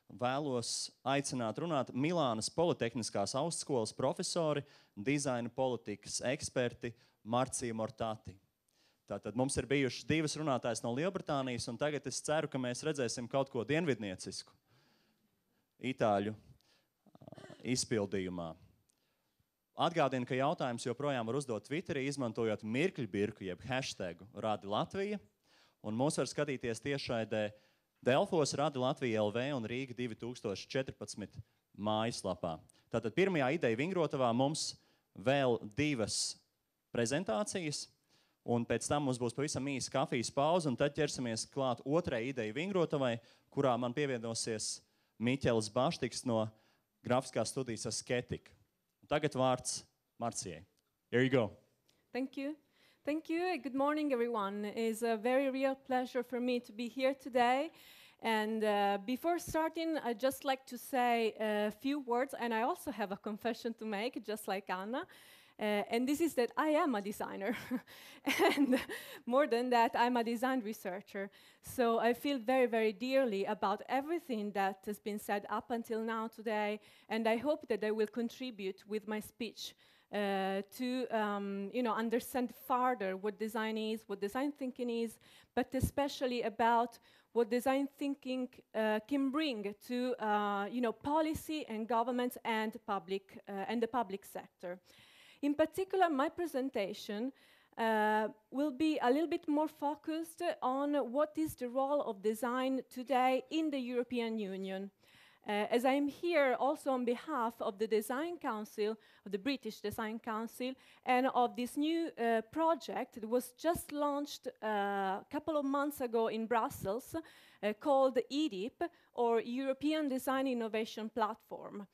vēlos aicināt runāt Milānas Politehniskās augstskolas profesori, dizaina politikas eksperti Marzia Mortati. Tātad mums ir bijušas 2 runātājas no Lielbritānijas, un tagad es ceru, ka mēs redzēsim kaut ko dienvidniecisku itāļu izpildījumā. Atgādinu, ka jautājums joprojām var uzdot Twitterī, izmantojot mirkļbirku, jeb hashtagu Radi Latvija, un mūs var skatīties tiešraidē Delfos, Radi Latvija LV un Rīga 2014 mājaslapā. Tātad pirmajā Ideju vingrotavā mums vēl 2 prezentācijas, un pēc tam mums būs pavisam īsa kafijas pauze, un tad ķersimies klāt 2. Ideju vingrotavai, kurā man pievienosies Miķelis Baštiks no grafiskās studijas Asketika. Tagad vārds Marcijai. Here you go. Thank you. Thank you. Good morning, everyone. It's a very real pleasure for me to be here today. And before starting, I'd just like to say a few words, and I also have a confession to make, just like Anna. And this is that I am a designer. And more than that, I'm a design researcher. So I feel very, very dearly about everything that has been said up until now today. And I hope that I will contribute with my speech to understand further what design is, what design thinking is, but especially about what design thinking can bring to policy and governments and the public sector. In particular, my presentation will be a little bit more focused on what is the role of design today in the European Union. As I'm here also on behalf of the Design Council, of the British Design Council, and of this new project that was just launched a couple of months ago in Brussels, called EDIP, or European Design Innovation Platform.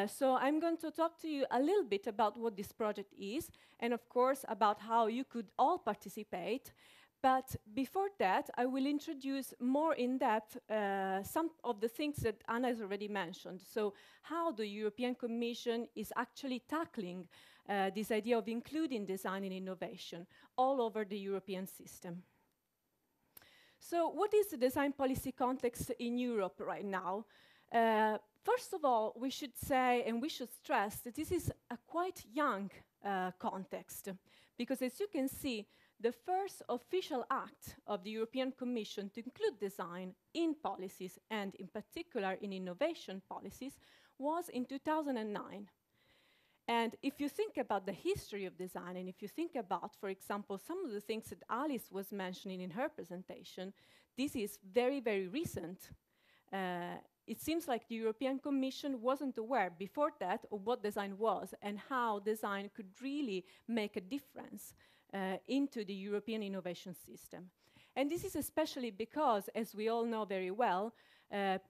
So I'm going to talk to you a little bit about what this project is, and of course about how you could all participate. But before that, I will introduce more in depth some of the things that Anna has already mentioned. So how the European Commission is actually tackling this idea of including design and innovation all over the European system. So what is the design policy context in Europe right now? First of all, we should say, and we should stress, that this is a quite young context, because as you can see, the first official act of the European Commission to include design in policies, and in particular in innovation policies, was in 2009. And if you think about the history of design, and if you think about, for example, some of the things that Alice was mentioning in her presentation, this is very, very recent. It seems like the European Commission wasn't aware before that of what design was and how design could really make a difference into the European innovation system. And this is especially because, as we all know very well,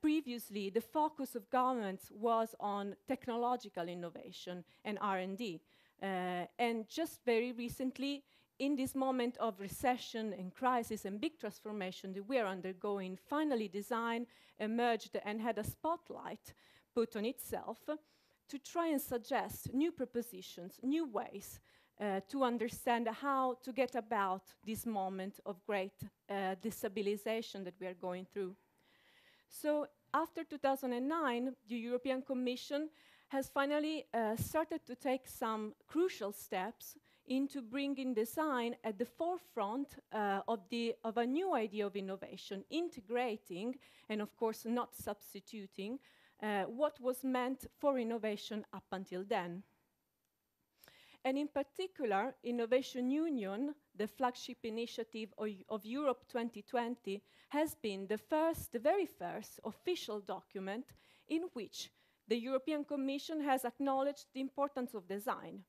previously the focus of governments was on technological innovation and R&D. And just very recently, in this moment of recession and crisis and big transformation that we are undergoing, finally design emerged and had a spotlight put on itself to try and suggest new propositions, new ways to understand how to get about this moment of great destabilization that we are going through. So after 2009, the European Commission has finally started to take some crucial steps into bringing design at the forefront of a new idea of innovation, integrating and of course not substituting what was meant for innovation up until then. And in particular, Innovation Union, the flagship initiative of Europe 2020, has been the very first official document in which the European Commission has acknowledged the importance of design.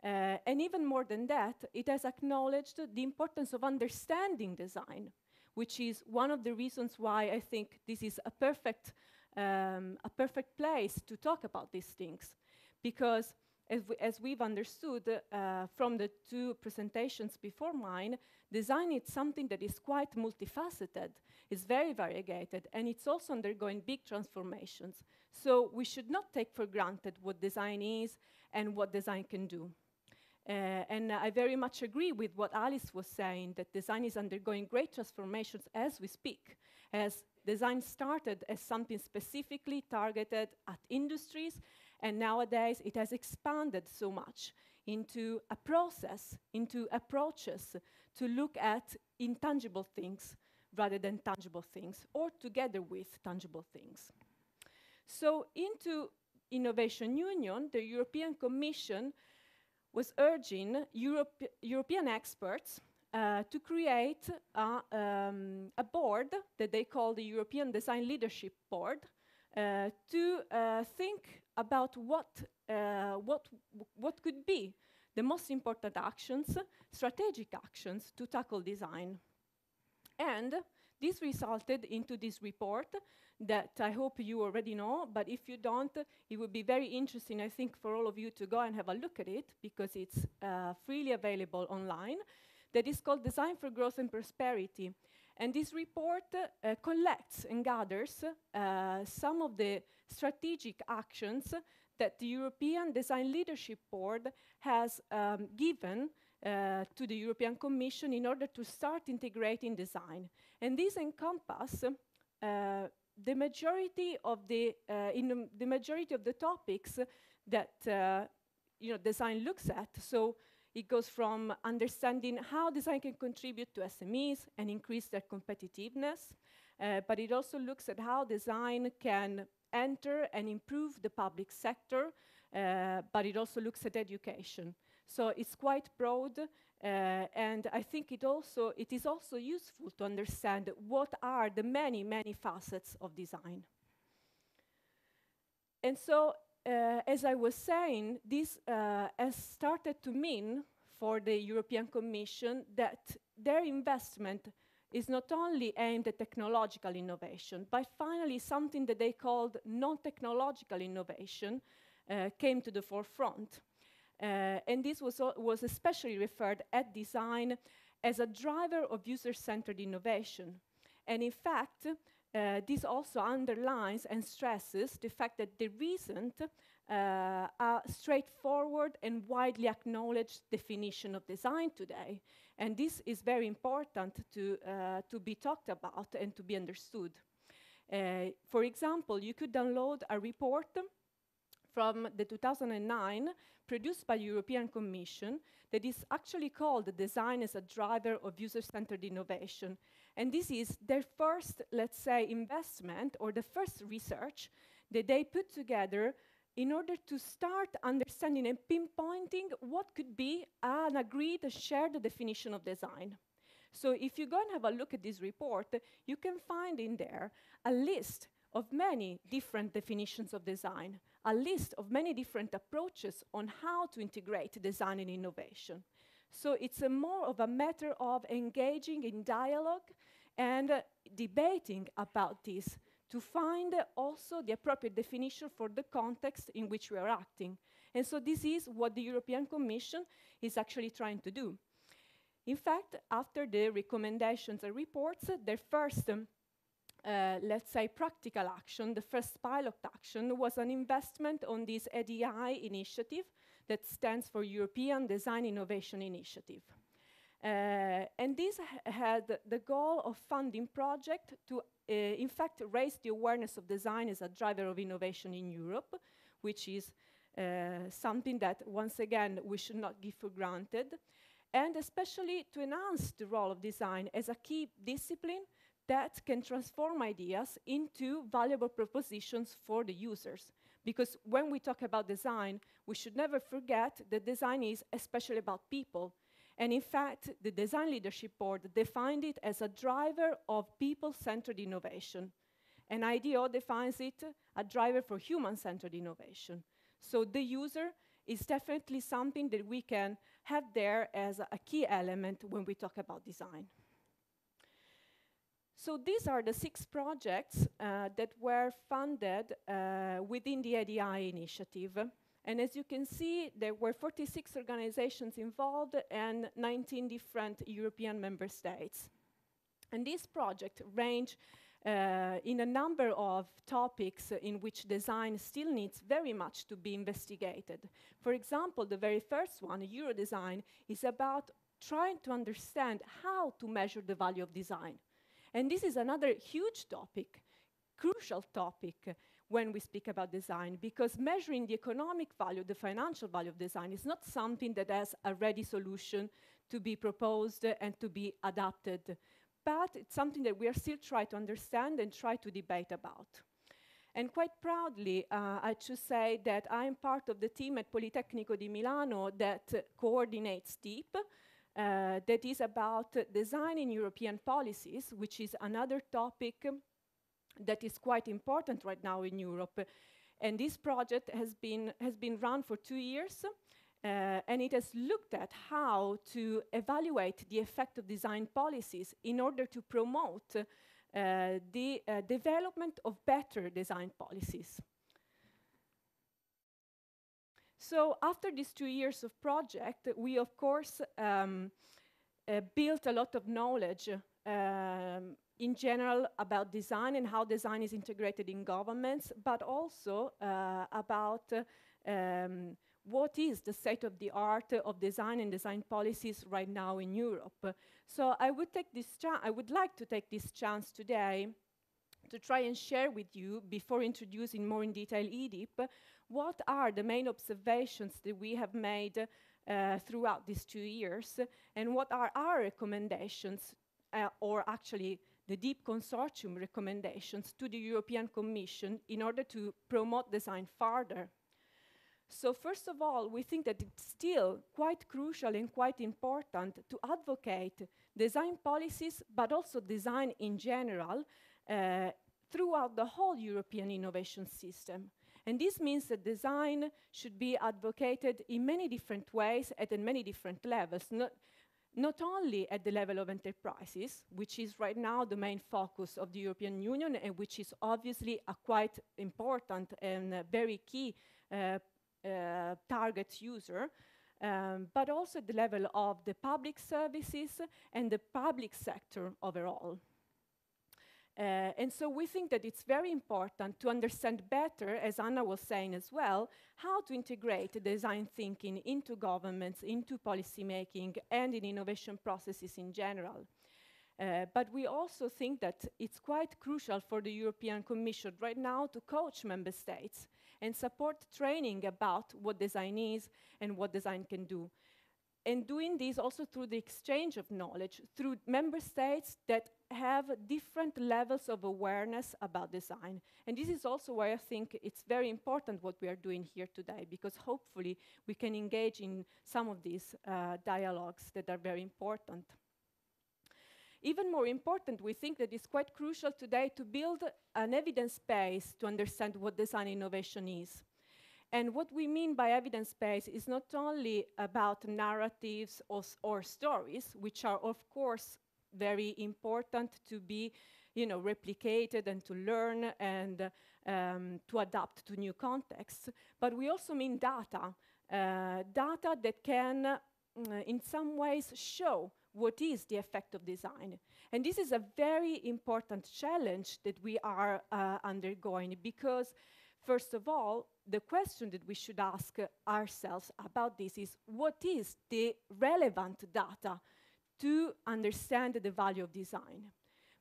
And even more than that, it has acknowledged the importance of understanding design, which is one of the reasons why I think this is a perfect place to talk about these things. Because as we've understood from the 2 presentations before mine, design is something that is quite multifaceted, it's very variegated, and it's also undergoing big transformations. So we should not take for granted what design is and what design can do. And I very much agree with what Alice was saying, that design is undergoing great transformations as we speak, as design started as something specifically targeted at industries, and nowadays it has expanded so much into a process, into approaches to look at intangible things rather than tangible things, or together with tangible things. So into Innovation Union, the European Commission was urging European experts to create a board that they call the European Design Leadership Board to think about what could be the most important actions, strategic actions to tackle design. And this resulted into this report that I hope you already know, but if you don't, it would be very interesting, I think, for all of you to go and have a look at it, because it's freely available online, that is called Design for Growth and Prosperity. And this report collects and gathers some of the strategic actions that the European Design Leadership Board has given to the European Commission in order to start integrating design. And these encompass the majority of the topics that design looks at. So it goes from understanding how design can contribute to SMEs and increase their competitiveness, but it also looks at how design can enter and improve the public sector, but it also looks at education. So it's quite broad, and I think it is also useful to understand what are the many, many facets of design. And so, as I was saying, this has started to mean for the European Commission that their investment is not only aimed at technological innovation, but finally something that they called non-technological innovation came to the forefront. And this was especially referred at design as a driver of user-centered innovation. And in fact, this also underlines and stresses the fact that there isn't a straightforward and widely acknowledged definition of design today. And this is very important to be talked about and to be understood. For example, you could download a report from the 2009 produced by the European Commission that is actually called Design as a Driver of User-Centered Innovation. And this is their first, let's say, investment, or the first research that they put together in order to start understanding and pinpointing what could be an agreed, shared definition of design. So if you go and have a look at this report, you can find in there a list of many different definitions of design, a list of many different approaches on how to integrate design and innovation. So it's more of a matter of engaging in dialogue and debating about this to find also the appropriate definition for the context in which we are acting. And so this is what the European Commission is actually trying to do. In fact, after the recommendations and reports, their first let's say, practical action, the first pilot action, was an investment on this EDI initiative that stands for European Design Innovation Initiative. And this had the goal of funding projects to, in fact, raise the awareness of design as a driver of innovation in Europe, which is something that, once again, we should not give for granted, and especially to enhance the role of design as a key discipline that can transform ideas into valuable propositions for the users. Because when we talk about design, we should never forget that design is especially about people. And in fact, the Design Leadership Board defined it as a driver of people-centered innovation. And IDEO defines it a driver for human-centered innovation. So the user is definitely something that we can have there as a key element when we talk about design. So these are the 6 projects that were funded within the EDI initiative. And as you can see, there were 46 organizations involved and 19 different European member states. And these projects range in a number of topics in which design still needs very much to be investigated. For example, the very first one, Eurodesign, is about trying to understand how to measure the value of design. And this is another huge topic, crucial topic when we speak about design, because measuring the economic value, the financial value of design is not something that has a ready solution to be proposed and to be adapted, but it's something that we are still trying to understand and try to debate about. And quite proudly, I should say that I'm part of the team at Politecnico di Milano that coordinates DEEP, that is about designing European policies, which is another topic that is quite important right now in Europe. And this project has been run for 2 years, and it has looked at how to evaluate the effect of design policies in order to promote the development of better design policies. So after these 2 years of project, we of course built a lot of knowledge in general about design and how design is integrated in governments, but also about what is the state of the art of design and design policies right now in Europe. So I would like to take this chance today to try and share with you, before introducing more in detail EDIP, what are the main observations that we have made throughout these 2 years, and what are our recommendations, or actually the DEEP Consortium recommendations to the European Commission in order to promote design further. So first of all, we think that it's still quite crucial and quite important to advocate design policies, but also design in general, throughout the whole European innovation system. And this means that design should be advocated in many different ways and at many different levels, not only at the level of enterprises, which is right now the main focus of the European Union, and which is obviously a quite important and very key target user, but also at the level of the public services and the public sector overall. And so we think that it's very important to understand better, as Anna was saying as well, how to integrate design thinking into governments, into policy making, and in innovation processes in general. But we also think that it's quite crucial for the European Commission right now to coach member states and support training about what design is and what design can do. And doing this also through the exchange of knowledge, through member states that have different levels of awareness about design. And this is also why I think it's very important what we are doing here today, because hopefully we can engage in some of these dialogues that are very important. Even more important, we think that it's quite crucial today to build an evidence base to understand what design innovation is. And what we mean by evidence-based is not only about narratives or stories, which are of course very important to be, replicated and to learn and to adapt to new contexts, but we also mean data, data that can in some ways show what is the effect of design. And this is a very important challenge that we are undergoing, because first of all, the question that we should ask ourselves about this is, what is the relevant data to understand the value of design?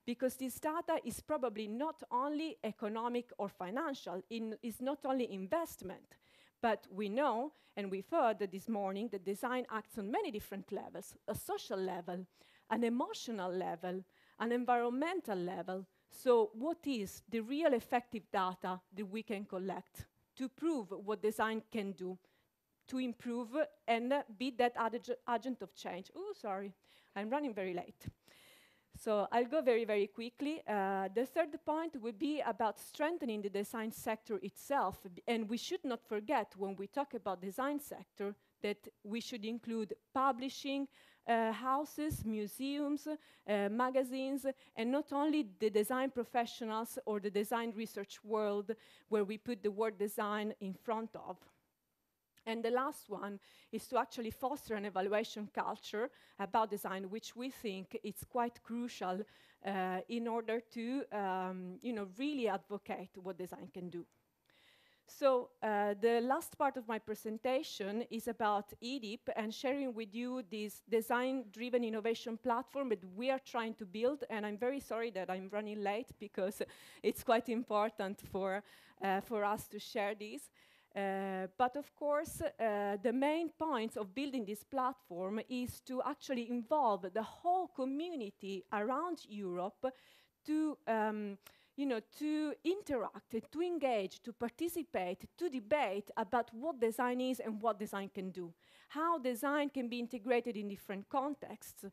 Because this data is probably not only economic or financial, it's not only investment, but we know, and we've heard this morning, that design acts on many different levels: a social level, an emotional level, an environmental level. So what is the real effective data that we can collect to prove what design can do, to improve and be that agent of change? Oh, sorry, I'm running very late. So I'll go very, very quickly. The third point would be about strengthening the design sector itself. And we should not forget, when we talk about design sector, that we should include publishing houses, museums, magazines, and not only the design professionals or the design research world, where we put the word design in front of. And the last one is to actually foster an evaluation culture about design, which we think is quite crucial in order to really advocate what design can do. So the last part of my presentation is about EDIP and sharing with you this design-driven innovation platform that we are trying to build. And I'm very sorry that I'm running late because it's quite important for us to share this. But of course, the main points of building this platform is to actually involve the whole community around Europe to to interact, to engage, to participate, to debate about what design is and what design can do, how design can be integrated in different contexts.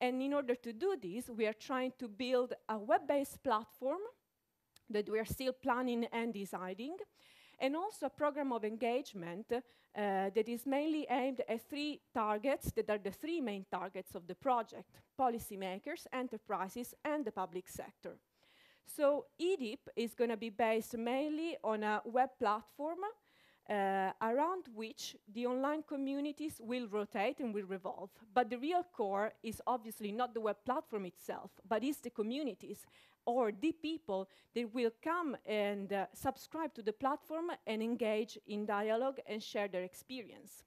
And in order to do this, we are trying to build a web-based platform that we are still planning and deciding, and also a program of engagement that is mainly aimed at 3 targets that are the 3 main targets of the project: policymakers, enterprises, and the public sector. So EDIP is going to be based mainly on a web platform around which the online communities will rotate and will revolve. But the real core is obviously not the web platform itself, but is the communities or the people that will come and subscribe to the platform and engage in dialogue and share their experience.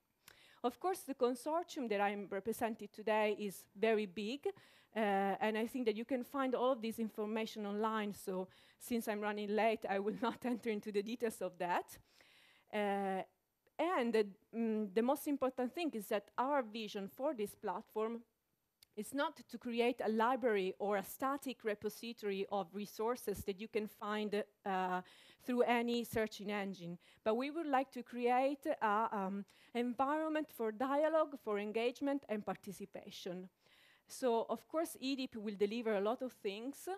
Of course, the consortium that I'm representing today is very big, and I think that you can find all of this information online, so since I'm running late, I will not enter into the details of that. And the most important thing is that our vision for this platform is not to create a library or a static repository of resources that you can find through any searching engine, but we would like to create an environment for dialogue, for engagement, and participation. So, of course, EDIP will deliver a lot of things,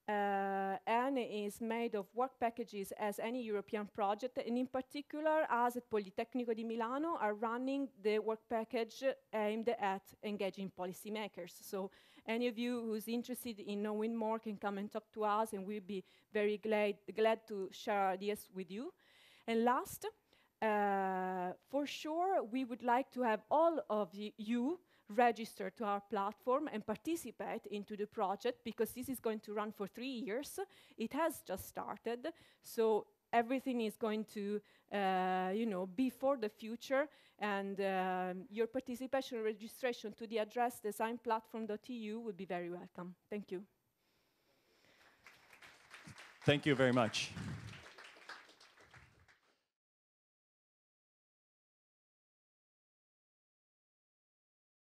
and is made of work packages as any European project, and in particular, us at Politecnico di Milano are running the work package aimed at engaging policymakers. So any of you who's interested in knowing more can come and talk to us, and we'll be very glad to share ideas with you. And last, for sure, we would like to have all of you register to our platform and participate into the project, because this is going to run for 3 years. It has just started, so everything is going to be for the future, and your participation and registration to the address designplatform.eu would be very welcome. Thank you. Thank you very much.